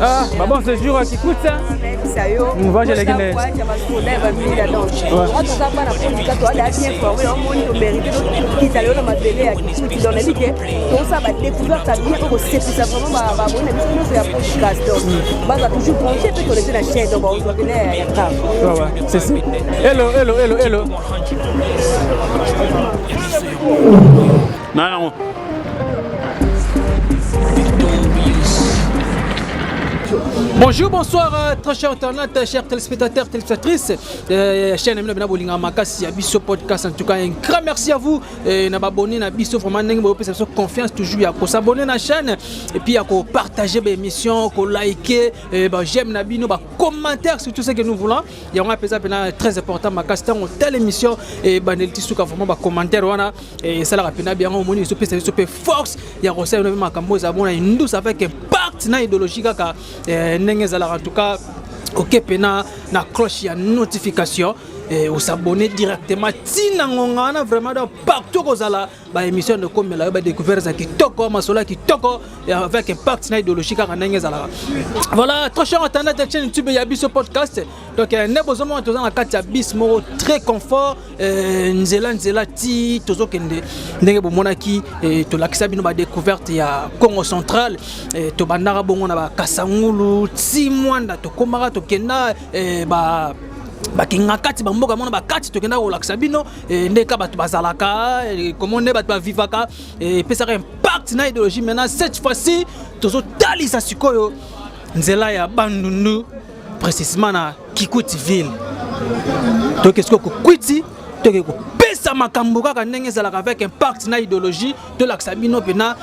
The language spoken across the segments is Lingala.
Ah, bah bon, ce jour qui coûte ça. On va chez les Guinéens. C'est ça. Hello, hello, hello, hello. Non. Bonjour, bonsoir, très chers internautes, chers téléspectateurs, téléspectatrices, chaîne Amina Bena Bolinga Makasi, Abisso Podcast. En tout cas, un grand merci à vous. N'abonnez à Abisso, vraiment, n'ayez confiance toujours à s'abonner à la chaîne et puis à partager mes émissions, à liker, j'aime Nabino, commentaire sur tout ce que nous voulons. Il y a un peu très important, Makasi, dans telle émission et Banelti Souka, vraiment, commentaire, et ça la rapide bien, au moins, ils se fait force. Il y a aussi un Makambo, une douce avec un partenaire idéologique. En tout cas, ok, pena na cloche ya notification et vous s'abonner directement. Tinangongana vraiment partout aux ala ba émission de comme la ba découvert ça qui toko masola qui toko avec un partenaire idéologique à Nengezala. Voilà, très cher internet de chaîne YouTube Abisso Podcast. Donc ne besoin de dans la carte Abisso moro très confort nzela ti tozo kende ndenge bomonaki to lakisa bino ba découverte ya Congo central to bandara bongo na ba Kasangulu Timwanda to komara to kenda ba bakingakati bamboka mona bakati tokenda kolakisa bino ndeka bato bazalaka comment ne bato bavivaka pesa impact na idéologie. Maintenant cette fois-ci tozotalisa sikoyo nzela ya Bandundu précisément na Kikuti ville. Donc est-ce que Kikuti to pesa makambo kaka ndenge ezalaka avec impact na idéologie to lakisa bino pena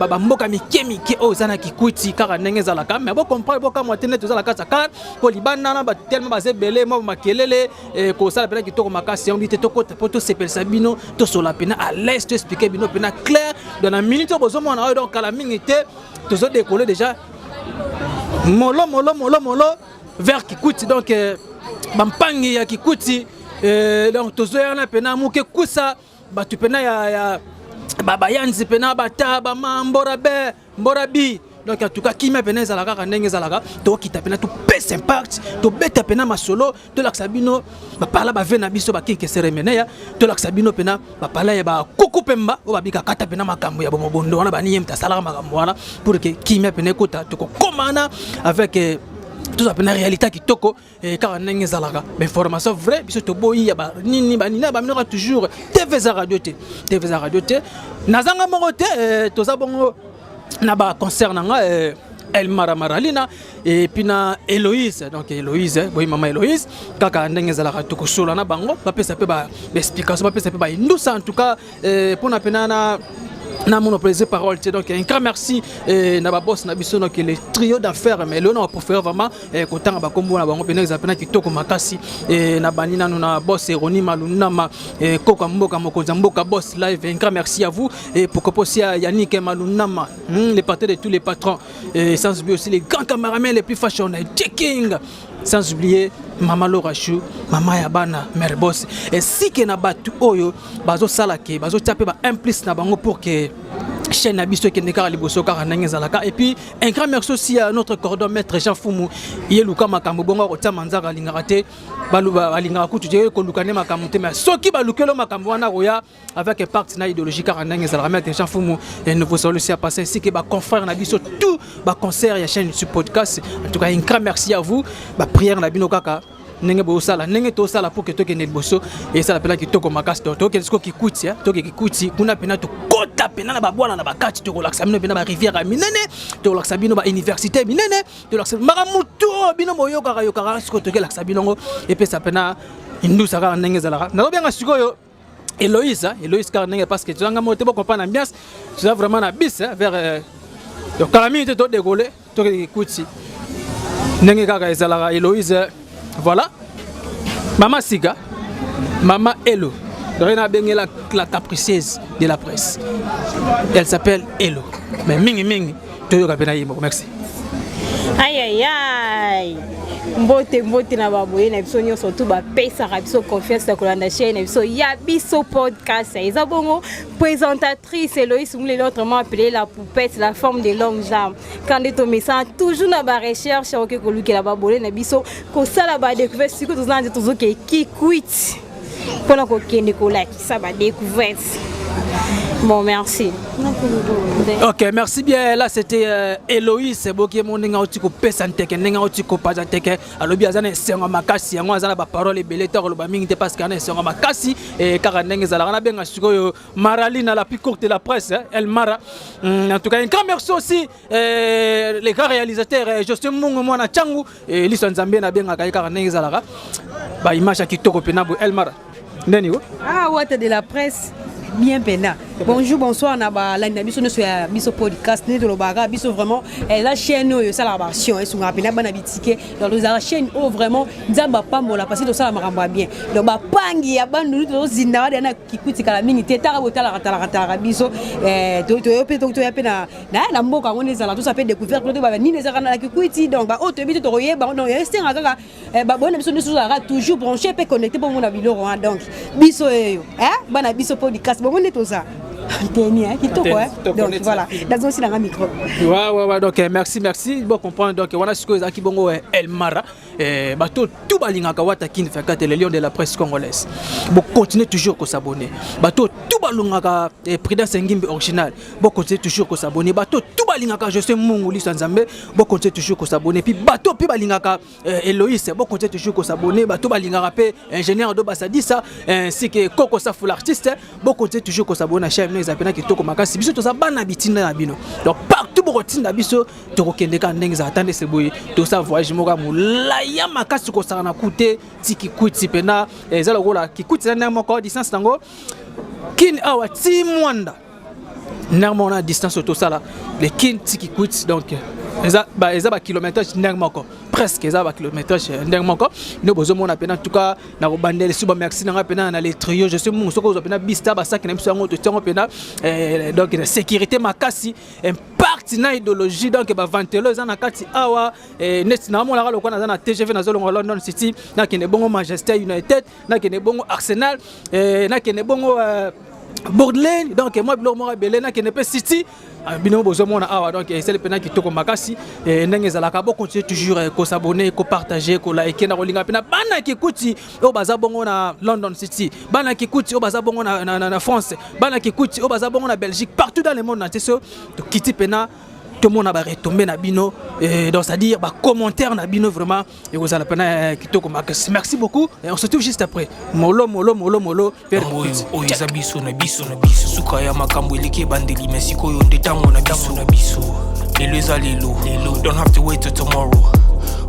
bamboka mike oyo eza na Kikuti kaka ndenge ezalaka. Mais bo comprendre boka mwatene tozalaka saka po libanda na tellement bazebele mo makelele kosala pena kitoko makasi on dit tokota po to sepelisa bino to sola pena à l'est to expliquer bino pena clair dans la minute bozomona oyo donc la minute tozo décoller déjà molo vers Kikuti. Donc bampangi ya Kikuti donc tozoyana pena muke kusa batu pena ya bayanzi pena bata ba mborabi. Donc en tout cas qui m'a pena ezalaka kanenge ezalaka to kita pena to pesa impact to beta pena masolo to laksabino ba pala ba vena biso ba kinke seremene ya to laksabino pena ba pala ya ba kokupemba o ba bika kata pena makambo ya bomobondo wana ba niyemta salaka makambo wana pour que qui m'a pena kota to komana avec tout ça la réalité qui toko car ndenge ezalaka mais information vrai biso to boyi ya ba nini ba minora toujours TV radio te nazanga morote to za bongo na ba concernant Elmara Maralina et puis na Héloïse. Donc Héloïse boyi mama Héloïse kaka ndenge ezalaka to ko sola na bango ba pesa pe ba explication ba pesa pe ba indusa en tout cas pour na pena na mon plaisir parole. Donc un grand merci na ba boss na biso donc le trio d'affaires mais là on préfère vraiment content ba kombo na bango pena ezapena kitoko makasi na banina na boss Eroni Malunama Koko Mboka Mokonza Mboka boss live. Un grand merci à vous et pourquoi pas aussi à Yannick Malunama les patrons de tous les patrons et sans oublier aussi les grands caméramans les plus fashion King, sans oublier Mama Laura Chou, Mama Yabana, Mère Boss. Et si que na batu oyo, bazo salake, bazo taper ba implice na bango pour que chaîne Abisso qui n'est qu'à liboso car zalaka. Et puis un grand merci aussi à notre cordon maître Jean Foumou. Yeluka makambo bongo ota manzaka lingarate, baluba alingara kutu je ko lukane makamute mais soki balukelo makambo wana roya avec un partenaire idéologique car zalaka maître Jean Foumou et nous vous saluons à passer ainsi que ba confrère na biso tout ba concert ya chaîne sur podcast. En tout cas un grand merci à vous. Ba prière na bino kaka nenge bo sala nenge to sala pour que to kene boso et ça l'appelle qui to comme casse to que ce qui coûte ya to qui coûte kuna pena to kota pena na ba bwana na ba kati to relaxa bino pena ba rivière minene to relaxa bino ba université minene to relaxa maramuto bino moyo kaka yo kaka ce que to relaxa bino et puis ça pena indu saka nenge zala na bien sikoyo Héloïse car nenge parce que tu nga moté pour comprendre l'ambiance tu as vraiment na bis vers donc à la minute to décoller to qui coûte nenge kaka ezala Héloïse. Voilà, Maman Siga, Maman Elo, Rena Bengela, la capricieuse de la presse. Elle s'appelle Elo. Mais Mingi, merci. Aïe aïe aïe. mbote na baboye na biso nyo surtout ba pesa biso confiance na kolanda chaîne na biso ya biso podcast eza bongo présentatrice Eloïse Moulé autrement appelée la poupette la forme de longue jambe quand to message toujours na ba recherche OK ko lukela baboye na biso ko sala ba découverte siko to zanje to zoke ki quit pendant ko kende ko like ça ba découverte. Bon, merci. Ok, merci bien. Là, c'était Eloïse. C'est beau que mon n'enga otiko pesanteke, n'enga otiko pazanteke. Alors bien, ça n'est pas makasi. Moi, ça n'a pas parole et belle. T'as le baming te passe qu'un c'est makasi. Et car n'enga ça la bien assuré. Maraline la plus courte de la presse, Elle Mara. En tout cas, un grand merci aussi les grands réalisateurs. Je suis mon moi na Changu. Et l'histoire Zambie na bien akaya car n'enga ça la. Bah image qui toko penabu El Mara. Neni Ah ouais, de la presse. Bien pena. Bonjour, bonsoir, Naba, la biso no soya biso podcast ne de l'obaga biso vraiment la chaîne ça la version et son appel na bitike dans la chaîne oh vraiment nzamba pambola parce que ça la maramba bien. Donc ba pangi ya bandu to zinda wa na kikuti kala mingi teta botala ratala biso to ya pena na mboka ngone za la tout ça peut découvrir to ba ni nezaka na kikuti donc ba auto bito to royeba donc rester ngaka ba bona biso no soya toujours branché pe connecté pour mon biloro donc biso bana biso podcast bon on est tout ça. Donc voilà, dans aussi dans un micro. Ouais, donc merci. Bon comprendre donc on a ce que qui bongo El Mara bateau tout balinga kawata kin fait le lion de la presse congolaise. Bon continuer toujours ko s'abonner. Bateau tout balunga ka Prudence Ngimbi original. Bon continuer toujours ko s'abonner. Bateau tout balinga ka je sais Mongoli Sanzambe. Bon continuer toujours ko s'abonner. Puis bateau puis balinga ka Eloïse. Bon continuer toujours ko s'abonner. Bateau balinga rapé ingénieur de Basadi ça ainsi que Coco Safou l'artiste. Bon continuer toujours ko s'abonner à chaîne les appels qui toko makasi biso to za bana bitina na bino. Donc partout pour rotina biso to ko kende ka ndenge za attendre ce boy. To ça voyage moka mulai ya makasi ko sara na kute tiki kuti pena ezala kola kikuti na moko distance nango kin awa ti mwanda normalement na distance to sala le kin tiki kuti donc eza ba kilométrage ndenge moko presque eza ba kilométrage ndenge moko no bozo mona pena en tout cas na ko bandele suba merci na pena na les trio je sais mon soko zo pena bista ba sac na biso ngo to tiongo pena donc la sécurité makasi impact na idéologie donc ba ventelo za na kati awa net na mo la ko na za na TGV na zolongo London City na kene bongo Manchester United na kene bongo Arsenal na kene bongo Bordelais donc moi bilo mo belé na kene pe City bino bozo mona awa donc c'est le pena qui toko makasi ndenge zalaka bo continuer toujours ko s'abonner ko partager ko liker na kolinga pena bana ki kuti o baza bongo na London City bana ki kuti o baza bongo na France bana ki kuti o baza bongo na Belgique partout dans le monde entier so to kiti pena tout le monde a retombé na bino donc c'est à dire bah commentaire na bino vraiment et vous allez pena kitoko makasi merci beaucoup et on se retrouve juste après molo vers o yeza biso na biso suka ya makambo eleke bandeli merci ko yo ndetango na biso lelo eza lelo don't have to wait till tomorrow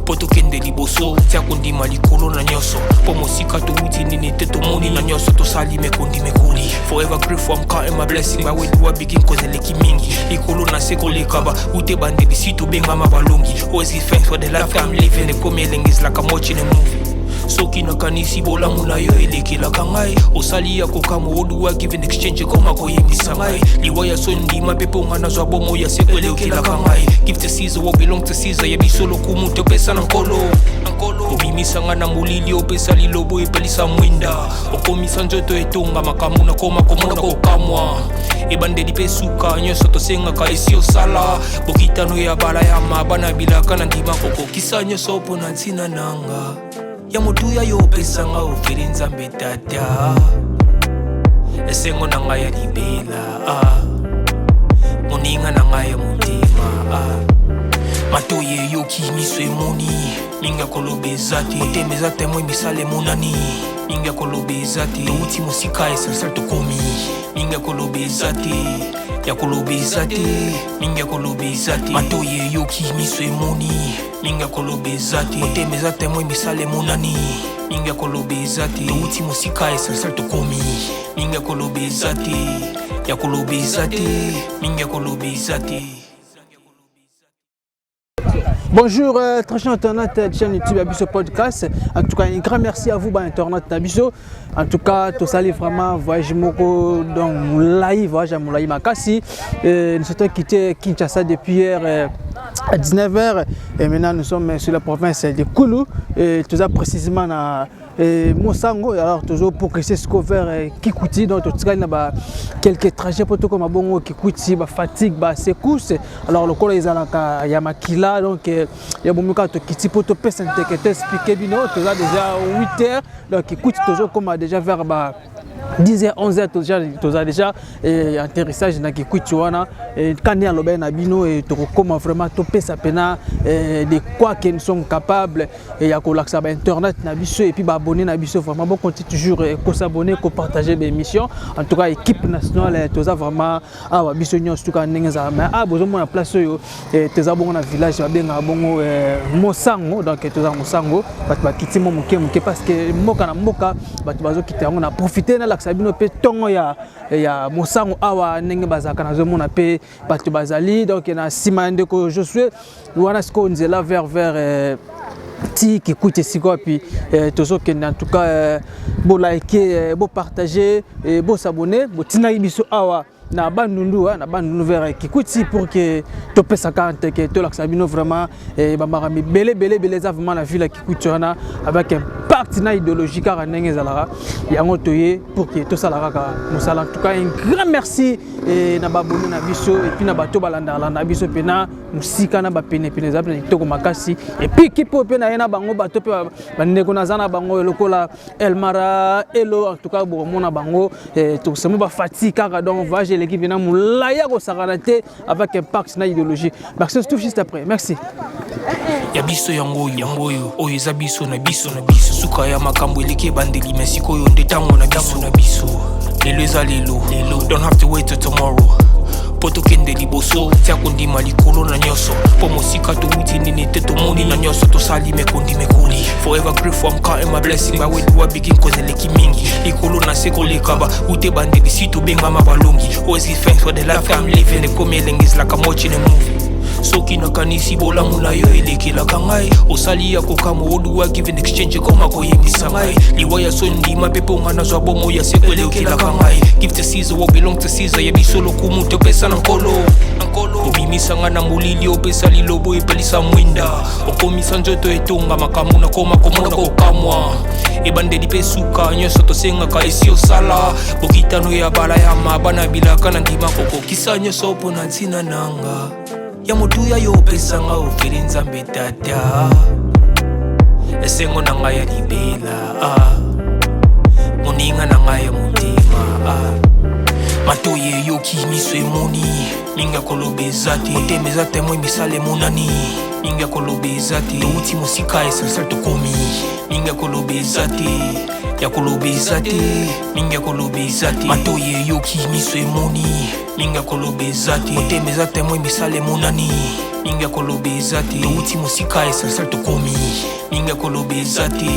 poto kende liboso tia kondima likolo na nyoso po mosika to wuti nini te to moni na nyoso to sali mekondi mekoli forever grateful I'm counting my blessing ba when you begin cause eleki mingi likolo na seko lekaba ute bandeli sito benga mabalongi always give thanks for the life I'm living the coming is like I'm watching a movie soki na kanisi bolamu na yo elekela kangai osali ya kokamo oduwa give in exchange koma koyebisa ngai liwaya sondi mapepo ngana zwa bomo ya sekwelekela kangai give to Caesar what belong to Caesar ya bisolo kumuto pesa na nkolo obimisa ngana mulili opesa lilobo epelisa mwinda okomisa njoto etonga makamu na koma komona kokamwa ebandeli pesuka nyoso tosengaka esi osala bokitano ya bala ya mabana bilaka na ndima kokokisa nyoso pona ntina nanga ya mutuya yo pesa nga oferi nzambe tata esengo na nga ya libela moninga na nga ya mutima matoye yo kimiswe moni minga kolobe zati otemeza temwe misale monani minga kolobe zati outi musika esansal tokomi minga kolobe zati ya kolobezate minga kolobezate matoye yo kimiswe moni minga kolobezate otemeza temwe misale monani minga kolobezate outi musika esansal tokomi minga kolobezate ya kolobezate minga kolobezate. Bonjour, très chers internautes de la chaîne YouTube Abisso Podcast. En tout cas, un grand merci à vous, internautes d'Abisso. En tout cas, tout ça, vraiment, voyage moko dans Moulaï, voyage à Moulaï Makassi. Nous sommes quittés Kinshasa depuis hier à 19h. Et maintenant, nous sommes sur la province de Koulou, et tout ça précisément à Mosango. Alors, toujours pour que c'est ce qu'on vers Kikuti, donc tout ça, il y a quelques trajets pour tout comme bon Kikuti, fatigue, secousses. Alors, le col, il y a Makila, donc il y a beaucoup de Kiti pour te expliquer, tout ça déjà 8h, donc Kikuti, toujours comme déjà vers 10h, 11h, déjà atterrissage dans Kikuti, et quand il y a le Benabino, et tu comment vraiment topé sa pena de quoi qu'ils sont capables, et il y a l'accès à Internet, et puis abonner, vraiment bon, continue toujours à s'abonner, à partager des émissions. En tout cas, l'équipe nationale, tout ça vraiment, tout cas, besoin de place, et tu as bon village, Mosango, donc tu as Mosango, parce que Moka, tu as profité de Sabino pe tongo ya Mosango awa nenge bazaka na zomona pe bato bazali donc na simande ko Josué wana sko nzela vers ti qui coûte siko puis tozo que en tout cas bo liker bo partager et bo s'abonner bo tina biso awa na bandundu vers Kikuti pour que to pesa 40 que to l'axabino vraiment et ba marami belé vraiment la ville Kikuti avec un partenaire idéologique à ndenge zalara ya ngotoye pour que to salara ka musala. En tout cas un grand merci et na baboni na biso et puis na bato balanda na biso pena musika na ba pene za pene to ko makasi et puis qui peut pena na bango bato pe bandeko na zana bango lokola Elmara Elo. En tout cas bo mona bango to semo ba fatigue car donc va l'équipe vient moulaya au Saranate avec un partenaire idéologie. Merci tout juste après. Merci. Yabiso yango oyo zabiso na biso suka ya makambo eleke bandeli mesiko yo ndetango na biso lelo ezalelo don't have to wait till tomorrow poto kende liboso tia kondima likolo na nyoso po mosika to wuti nini te to moni na nyoso to sali mekondi mekoli forever grateful I'm counting my blessing by way do I begin cause eleki mingi likolo na seko lekaba ute bandeli sito benga mabalongi always give thanks for the life I'm living the coming is like I'm watching a movie. Soki na kanisi bola mula yo elekela kangai osali ya kokamo oduwa give in exchange koma koyembisa ngai liwaya sondi mapepo ngana zwa bomo ya sekwele okela kangai give to Caesar what belong to Caesar ya bisolo kumuntu pesa na nkolo obimisa ngana mulili opesa lilobo epelisa mwinda okomisa njoto etonga makamu na koma komona kokamwa ebandeli pesuka nyoso tosenga ka esi osala bokitano ya bala ya mabana bilaka na ndima kokokisa nyoso pona ntina nanga ya motuya yo pesanga ofiri nzambe tata esengo na ngai ya libela moninga na ngai ya motema matoye yoki miso emoni minga kolobeza te motemeza te mo misale monani minga kolobeza te touti mosika esensel tokomi minga kolobeza te ya kolobeza te minga kolobeza te matoye yoki miso emoni minga kolobeza te motemeza te mo misale monani minga kolobeza te touti mosika esensel tokomi minga kolobeza te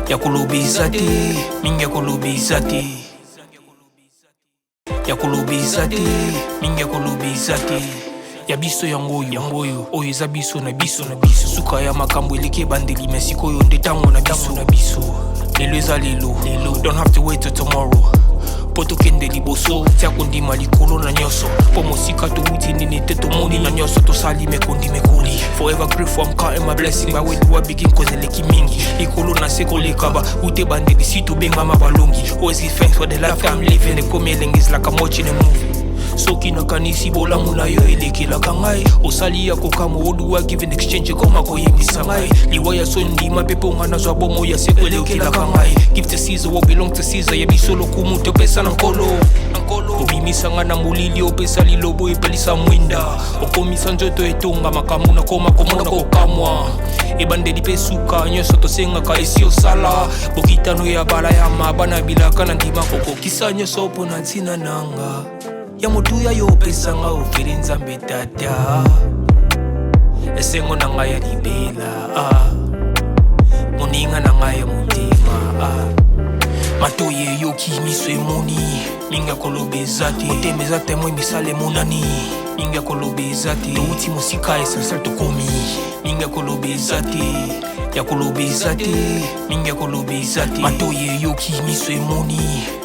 ya kolobeza te minga kolobeza te ya kolobeza te minga kolobeza te ya biso yango oyo eza biso na biso suka ya makambo eleke bandeli mesiko yo ndetango na biso lelo ezalelo don't have to wait till tomorrow poto kende liboso tia kondima likolo na nyoso po mosika to wuti nini te to moni na nyoso to sali mekondi mekoli forever grateful I'm counting my blessing by way do I begin cause eleki mingi likolo na seko lekaba ute bandeli sito benga mabalongi always give thanks for the life I'm living the coming is like I'm watching a movie. Soki na kanisi bola mula yo elekela kangai osali ya kokamo oduwa give in exchange koma koyembisa ngai liwaya sondi mapepo ngana zwa bomo ya sekwele okela kangai give to Caesar what belong to Caesar ya bisolo kumuntu pesa na nkolo obimisa ngana mulili opesa lilobo epelisa mwinda okomisa njoto etonga makamu na koma komona kokamwa ebandeli pesuka nyoso tosenga ka esi osala bokitano ya bala ya mabana bilaka na ndima kokokisa nyoso pona ntina nanga ya motuya yo pesanga ofiri nzambe tata esengo na ngai ya libela moninga na ngai ya motema matoye yoki miso emoni minga minga kolobezati otemeza temwe misale monani minga kolobezati touti mosika essentiel tokomi minga kolobezati ya kolobezati minga kolobezati matoye yoki miso emoni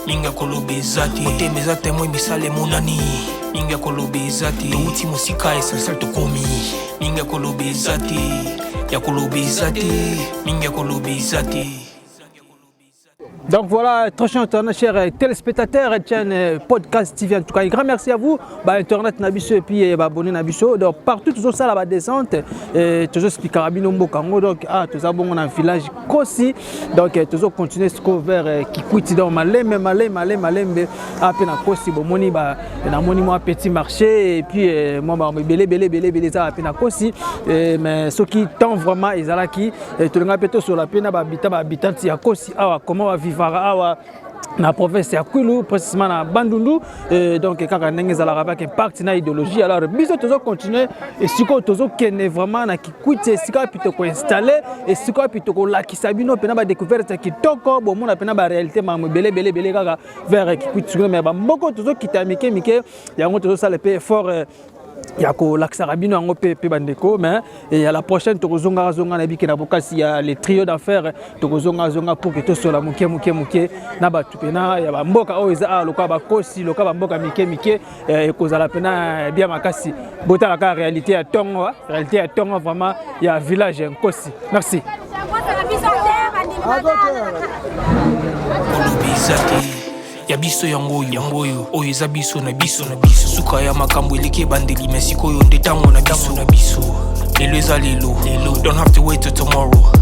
minga kolobezati otemeza temwe misale monani minga kolobezati touti mosika essentiel tokomi minga kolobezati ya kolobezati minga kolobezati. Donc voilà, très chers téléspectateurs, chaîne podcast TV en tout cas. Un grand merci à vous. Internet Nabiso et puis abonné Nabiso. Donc partout tout ça la descente et toujours expliquer Rabino Mbokango. Donc tout ça bon on a un village Kosi. Donc toujours continuer ce vers Kikwiti donc malem à peine à Kosi bon moni ba na moni moi petit marché et puis moi ba belé ça à peine à Kosi mais ceux qui tend vraiment ils ala qui tout le monde sur la peine ba habitant ya Kosi comment va vivre na province ya Kwilu précisément na Bandundu donc kaka ndenge za la rabak impact na idéologie alors biso toujours continuer et siko toujours kene vraiment na Kikwiti sika pito ko installer et siko pito ko lakisa bino pena ba découverte kitoko bon mona pena ba réalité ma belé kaka vers Kikwiti mais ba moko toujours kitamike mike yango toujours ça le peu fort yako laksarabino yango pe bandeko mais et à la prochaine tokozonga na biki na bokasi ya les trio d'affaires tokozonga pour que to sur la muke na batu pena ya ba mboka o eza loka ba kosi loka ba mboka mike e kozala pena bien makasi bota la réalité ya tongo vraiment ya village Nkosi. Merci. Ya biso yango oyo eza biso na biso suka ya makambo eleke bandeli mesiko yo ndetango na biso lelo eza lelo don't have to wait till tomorrow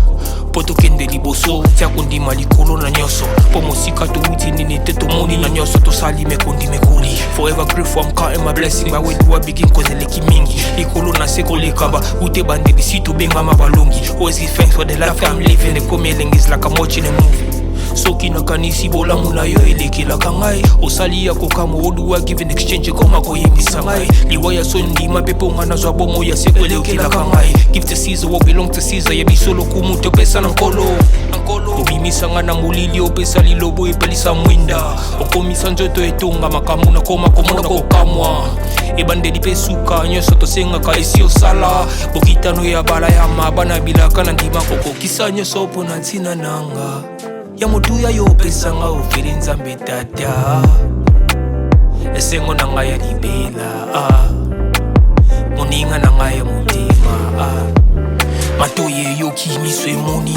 poto kende liboso tia kondima likolo na nyoso po mosika touti nini te tomoni na nyoso tosali mekondi mekoli forever grateful I'm counting my blessing my way to a begin cause eleki mingi likolo na seko lekaba ute bandeli si to benga mabalongi always give thanks for the life I'm living the coming is like I'm watching a movie soki nakanisi bolamu na yo elekelaka ngai osali ya kokamo oduwa give in exchange koma koyebisa ngai liwa ya sondima mpe mponga nazwa bomo ya seko elekelaka ngai give to Caesar what belong to Caesar yebiso lokumu topesa na nkolo obimisanga na molili opesa lilobo epelisa mwinda okomisa nzoto etonga makambo na koma komona kokamwa ebandeli mpe suka nyonso tosengaka esi osala bokitano ya bala ya mabana bilaka na ndima kokokisa nyonso mpo na ntina nanga ya motuya yo pesanga ofeli nzambe tata esengo na ngai ya libela moninga na ngai ya motima matoye yoki miso emoni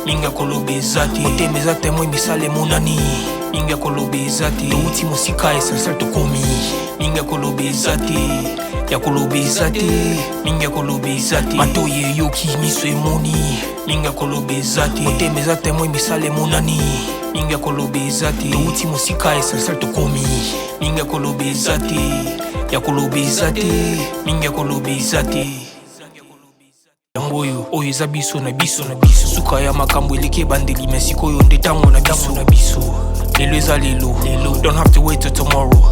minga kolobezati otemeza temwe misale monani minga kolobezati touti mosika essentiel tokomi minga kolobezati ya kolobezati minga kolobezati matoye yoki miso emoni minga kolobezati otemeza temwe misale monani minga kolobezati touti mosika essentiel tokomi minga kolobezati ya kolobezati minga kolobezati yango oyo eza biso na biso suka ya makambo eleke bandeli mesiko oyo ndetango na biso lelo eza lelo don't have to wait till tomorrow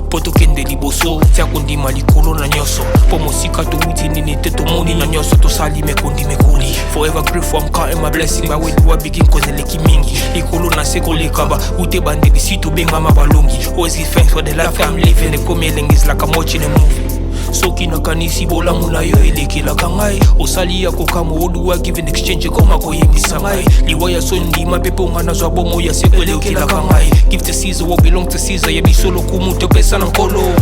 poto kende liboso tia kondima likolo na nyoso po mosika touti nini te tomoni na nyoso tosali mekondi mekoli forever grateful I'm counting my blessing my way to a begin cause eleki mingi likolo na seko lekaba ute bandeli si to benga mabalongi always give thanks for the life I'm living the coming is like I'm watching a movie soki nakanisi bolamu na yo elekelaka ngai osali ya kokamo oduwa give in exchange koma koyebisa ngai liwa ya sondima mpe mponga nazwa bomo ya seko elekelaka ngai give to Caesar what belong to Caesar yebiso lokumu topesa na nkolo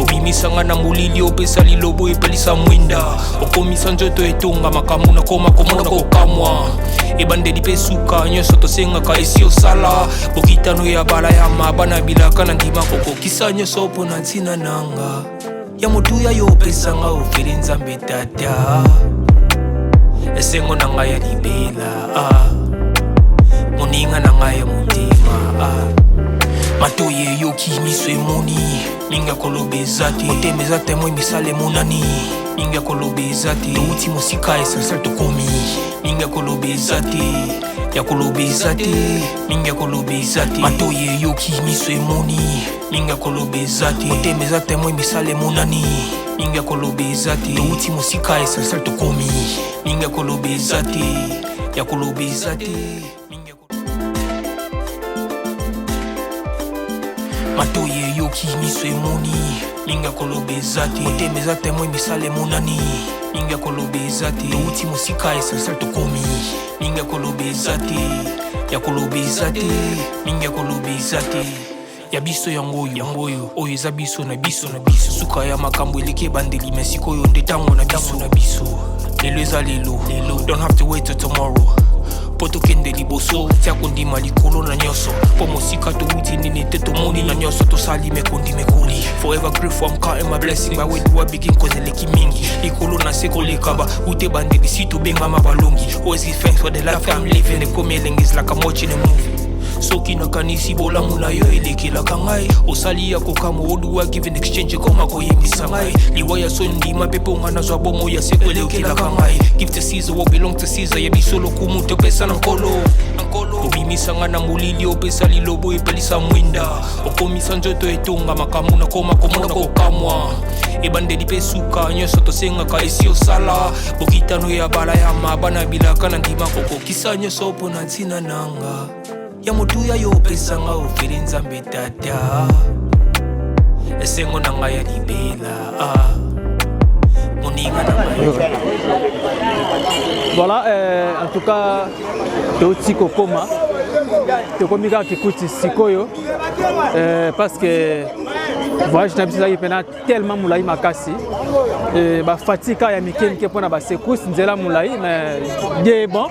obimisanga na molili opesa lilobo epelisa mwinda okomisa nzoto etonga makambo na koma komona kokamwa ebandeli mpe suka nyonso tosengaka esi osala bokitano ya bala ya mabana bilaka na ndima kokokisa nyonso mpo na ntina nanga ya motuya yo pesanga ofeli nzambe tata esengo na ngai ya libela moninga na ngai ya motima matoye yoki miso emoni minga kolobezati otemeza temwe misale monani minga kolobezati touti mosika essentiel tokomi minga kolobezati ya kolobezati minga kolobezati matoye yoki miso emoni minga kolobezati otemeza temwe misale monani minga kolobezati touti mosika essentiel tokomi minga kolobezati ya kolobezati matoye yoki miso emoni minga koloba eza te motema eza te moi misala emonani minga koloba eza te touti mosika essentiel tokomi minga koloba eza te ya koloba eza te minga koloba eza te ya biso yango oyo eza biso na biso suka ya makambo eleki ebandeli me sikoyo nde ntango na biso lelo eza lelo don't have to wait till tomorrow po tokende liboso tia kondima likolo na nyonso po mosika touti nini te tomoni na nyonso tosali mekondima ekoli forever grateful I'm counting my blessing by way do I begin cause eleki mingi likolo na se koleka ba ute bandeli si tobengama balongi always give thanks for the life I'm living ekomi elengis like I'm watching a movie soki nakanisi bolamu na yo elekelaka ngai osali ya kokama oduwa give in exchange koma koyebisa ngai liwa ya so ndima pepe onga nazwa bomo ya seko elekelaka ngai give to Caesar what belong to Caesar yebiso lokumu topesa na nkolo obimisanga na molili opesa lilobo epelisa mwinda okomisa nzoto etonga makambo na koma komona kokamwa ebandeli mpe suka nyonso tosengaka esi osala bokitano ya bala ya mabana bilaka na ndima kokokisa nyonso mpo na ntina nanga ya motuya yo opesanga ofeli nzambe tata esengo na ngai ya libela moninga na ngai. Voilà, en tout cas, Toti Kokoma, Tokomi kaka kikuti sikoyo, parce que voyage na biso ezali tellement mulai makasi, bafatika ya mike mpona basekousi nzela mulai, mais Dieu est bon.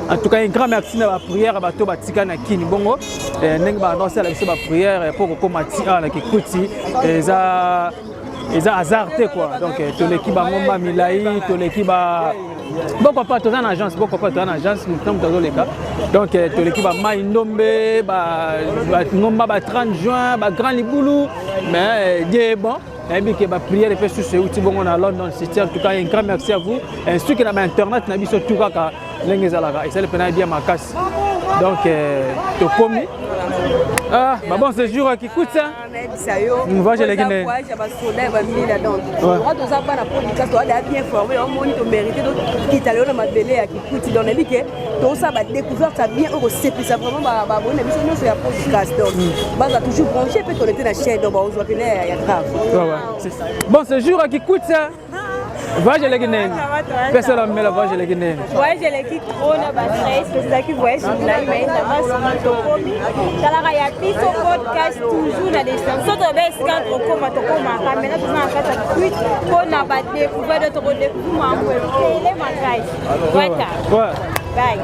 En tout cas, un grand merci na ba prière bato batika na kini bongo, ndenge ba annoncer la biso ba prière pour kokoma tia na kikuti eza hasardé quoi. Donc to l'équipe ngomba milai, to l'équipe beaucoup pas dans agence, beaucoup pas dans agence, nous sommes dans les cas. Donc to l'équipe mai ndombe ngomba ba 30 juin, ba grand liboulou, mais Dieu est bon. Et bien que ma prière est sur ce outil bon à London City. En tout cas, un grand merci à vous. Ainsi que dans internet, na biso tout kaka lengezalaka. Et ça le pena bien ma casse. Donc to komi. Ah, bah bon séjour qui coûte ça. On va les gagner. Droit aux abats na podcast, on a bien formé, on monite mérité donc qui t'allait na belé à qui coûte dans les bique. Donc ça va découvrir ça bien au CP ça vraiment ba bonne émission sur la podcast. Donc bah ça toujours branché peut connecter la chaîne donc on se connaît il y a grave. Ouais. Bon séjour qui coûte ça. Voyage les Guinéens. Personne n'a la voyage les Guinéens. Voyage les qui trop na batterie, c'est ça qui voyage sur la mais ça va sur Tokomi. Kala ya biso podcast toujours na descente. Soto bes quand on commence to koma mais là tout na kata tweet ko na ba découvrir d'autres découvrements les makai. Ouais.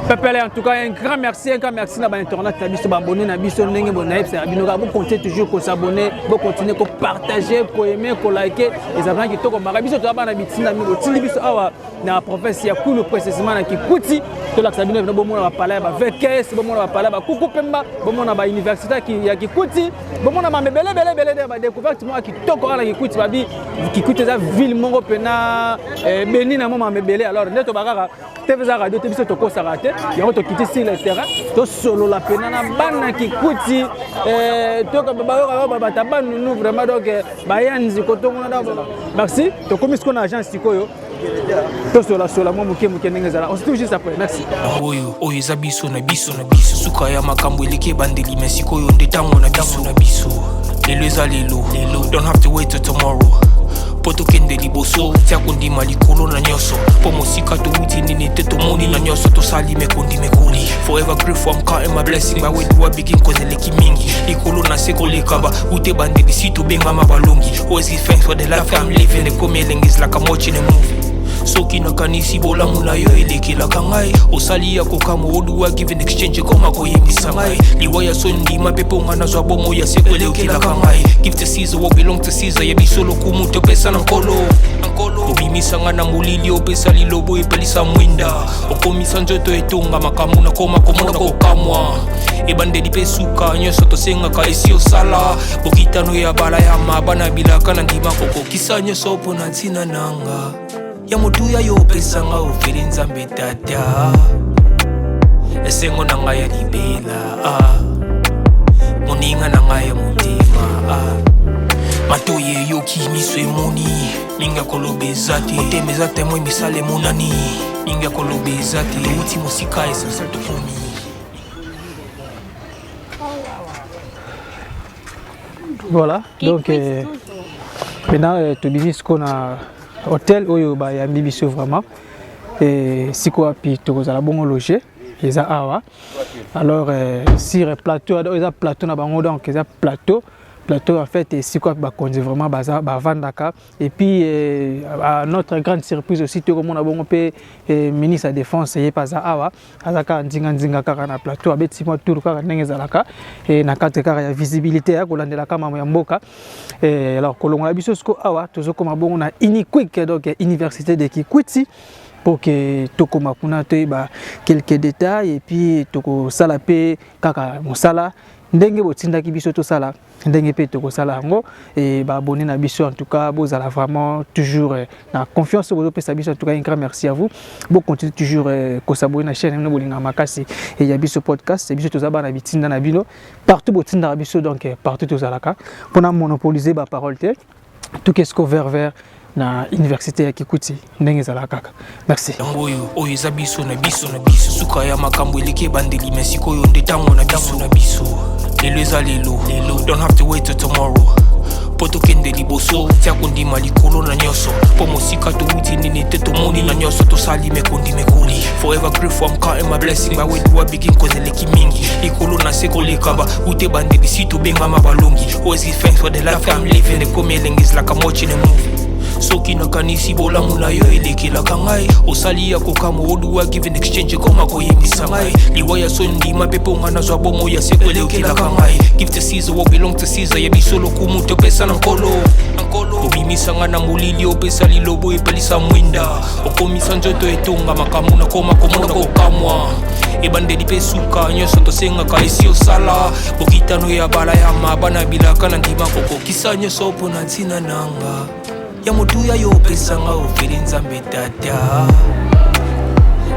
Pepele, en tout cas, un grand merci à l'internet, à biso abonné, à biso ndenge bonaïf, c'est abinoga, vous continuez toujours à s'abonner, vous continuez à partager, à aimer, à liker, les amis qui tombent à biso, tu vas na bitina, tu biso awa na professeur ya kulu précisément na kikuti, to la sabino na bomo na parler ba VKS, bomo na parler ba kuku pemba, bomo na ba université qui ya kikuti, bomo na mabele ba découverte moi qui toko na kikuti ba bi kikuti za ville mongo pena beni na mama mabele alors neto bakaka TV za radio te biso toko sarate yango to quitter sur le terrain to solo la pena na bana kikuti to ka ba tabanu nous vraiment donc ba yanzi kotongo na merci to komi ce qu'on agence sikoyo to sola mo muke ndenge zala on se touche juste après merci oyo eza biso na biso suka ya makambo eleki bandeli me sikoyo nde ntango na biso lelo eza lelo don't have to wait till tomorrow po tokende liboso tia kondima likolo na nyonso po mosika touti nini te tomoni na nyonso tosali mekondima ekoli forever grateful I'm counting my blessing by way do I begin cause eleki mingi likolo na se koleka ba ute bandeli si tobengama balongi always give thanks for the life I'm living ekomi elengis like I'm watching a movie soki nakanisi bolamu na yo elekelaka ngai osali ya kokama oduwa give in exchange koma koyebisa ngai liwa ya so ndima pepe onga nazwa bomo ya seko elekelaka ngai give to Caesar what belong to Caesar yebiso lokumu topesa na nkolo obimisanga na molili opesa lilobo epelisa mwinda okomisa nzoto etonga makambo na koma komona kokamwa ebandeli mpe suka nyonso tosengaka esi osala bokitano ya bala ya mabana bilaka na ndima kokokisa nyonso mpo na ntina nanga ya motuya yo opesanga ofeli nzambe tata esengo na ngai ya libela moninga na ngai ya motema matoye yoki miso emoni minga koloba eza te motema eza te moi misala emonani minga koloba eza te touti mosika essentiel tokomi Voilà, donc maintenant tu dis qu'on a hôtel où il y a bibiso vraiment et si quoi puis tu as bon loger ils awa alors sur plateau il y a plateau na bango donc il y a plateau en fait et si quoi bah conduit vraiment baza ba vandaka et puis à notre grande surprise aussi tout le monde a bon pe ministre de défense et pas awa azaka ndinga kaka na plateau abeti mo tour kaka ndenge zalaka et na kate kaka ya visibilité ya kolandela kama ya mboka et alors kolonga biso sko awa tozo koma bon na Iniquick donc université de Kikwiti pour que toko makuna te ba quelques détails et puis toko sala pe kaka mosala ndenge botindaki biso to sala ndenge pe toko sala ngo et ba abonné na biso en tout cas vous allez vraiment toujours na confiance au pesa biso en tout cas un grand merci à vous bon continuez toujours ko s'abonner na chaîne no bolinga makasi et ya biso podcast et biso to zaba na bitinda na bino partout botinda biso donc partout to zalaka pour na monopoliser ba parole te tout qu'est-ce qu'on vers na université ya Kikwiti ndenge zala kaka merci ngoyo oyo eza biso na biso suka ya makambo eleke bandeli merci koyo ndetango na biso lelo eza lelo don't have to wait till tomorrow poto kende liboso tia kondima likolo na nyoso po mosika to uti nini te to moni na nyoso to sali mekondi mekoli forever grateful I'm counting my blessing by way do I begin cause eleki mingi likolo na seko lekaba ute bandeli si to benga mabalongi always give thanks for the life I'm living the coming is like I'm watching a movie soki nakanisi bolamu na yo elekelaka ngai osali ya kokamo oduwa give in exchange koma koyebisa ngai liwa ya sondima mpe mpo nga nazwa bomo ya seko elekelaka ngai give to Caesar what belong to Caesar yebiso lokumu topesa na nkolo obimisa nga na molili opesa lilobo epelisa mwinda okomisa nzoto etonga makambo na koma komona kokamwa ebandeli mpe suka nyonso tosengaka esi osala bokitano ya bala ya mabana bilaka na ndima kokokisa nyonso mpo na ntina nanga ya motuya yo pesanga ofeli nzambe tata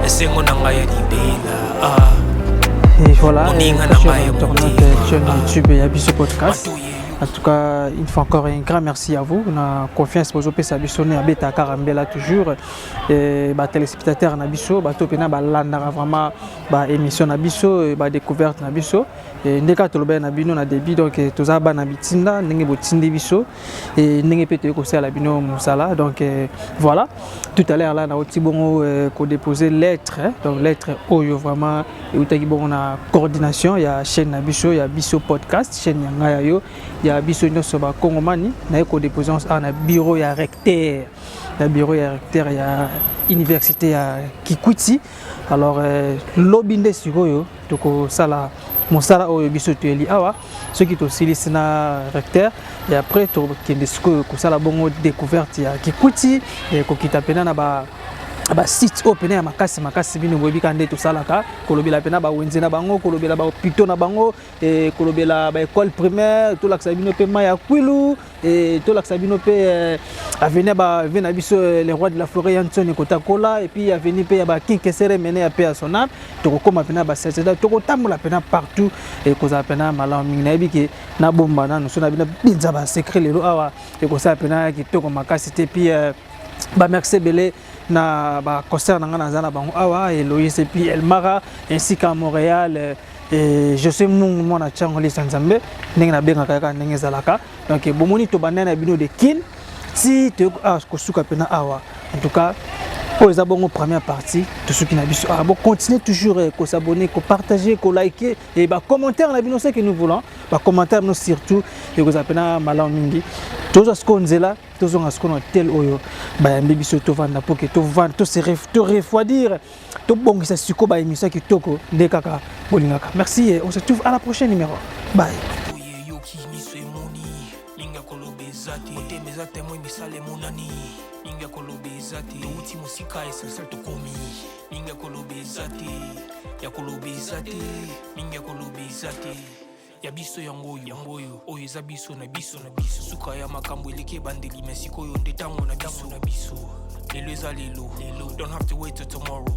esengo na ngai ya libela et voilà chaîne YouTube ya biso podcast. En tout cas, une fois encore un grand merci à vous. On a confiance pour vous ça bisonné à beta carambela toujours et ba téléspectateurs na biso ba topena ba landa vraiment ba émission na biso ba découverte na biso et ndeka toloba na bino na débit donc toza ba na bitinda ndenge botinde biso et ndenge pete ko sala bino musala donc voilà tout à l'heure là na otibongo ko déposer lettre donc lettre oyo vraiment et utaki bon na coordination ya chaîne na biso ya biso podcast chaîne ya yo ya biso nyonso ba kongomani na ko déposer na bureau ya recteur ya université ya Kikwiti alors lobinde sikoyo toko sala mosala oyo biso toeli awa ceux qui to silisi na recteur et après to kende sikoyo ko sala bongo découverte ya Kikwiti et ko kitapena na ba site open ya makasi bino bobi kande to salaka kolobela pena ba wenze na bango kolobela ba hôpital na bango et kolobela ba école primaire to laksa bino pe maya kwilu et to laksa bino pe avenir ba vena biso les rois de la forêt Anthony Kotakola et puis avenir pe ba kinkesere mené ya pe à son âme to koma pena ba c'est to kotambola pena partout et koza pena mala mingi na biki na bomba na no sona bina binza ba secret lelo awa et kosa pena ki to ko makasi te puis ba merci belé na ba concert nga na zana bango awa et Loïs et puis Elmara ainsi qu'à Montréal et je sais mon na chango les Sanzambe ndenge na benga kaka ndenge zalaka donc bomoni to banana bino de kin si te ko suka pena awa en tout cas pour les abonnés première partie de ceux qui n'a biso bon continuez toujours ko s'abonner ko partager ko liker et ba commentaire na bino ce que nous voulons ba commentaire nous surtout et ko zapena malam mingi tous ce qu'on zela tous on ce qu'on tel oyo ba mbi biso to vanda pour que to vanda to se refroidir to bongisa siko ba émission qui toko ndekaka bolingaka merci et on se retrouve à la prochaine numéro bye Ninga kolobezate uti musika esel to komi ninga kolobezate ya kolobezate ninga kolobezate ya biso yangoyo oyo eza biso na biso suka ya makambo eleke bandeli merci koyo ndetango na biso lelo eza lelo don't have to wait till tomorrow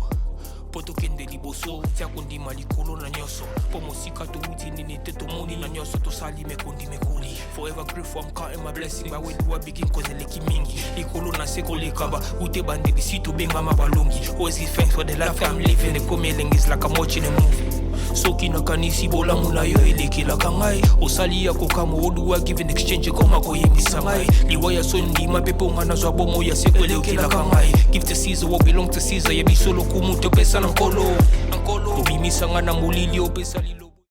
poto kende liboso tia kondima likolo na nyoso po mosika to uti nini te to moni na nyoso to sali mekondi mekoli forever grateful I'm counting my blessing by way do I begin cause eleki mingi likolo na seko lekaba ute bandeli si to benga mabalongi always give thanks for the life I'm living the coming is like I'm watching a movie soki nakanisi bolamu na yo elekelaka ngai osali ya kokama oduwa give in exchange koma koyebisa ngai liwa ya sondima mpe mpo nga nazwa bomo ya seko elekelaka ngai give to Caesar what belong to Caesar yebiso lokumu topesa na nkolo obimisanga na molili opesa lilo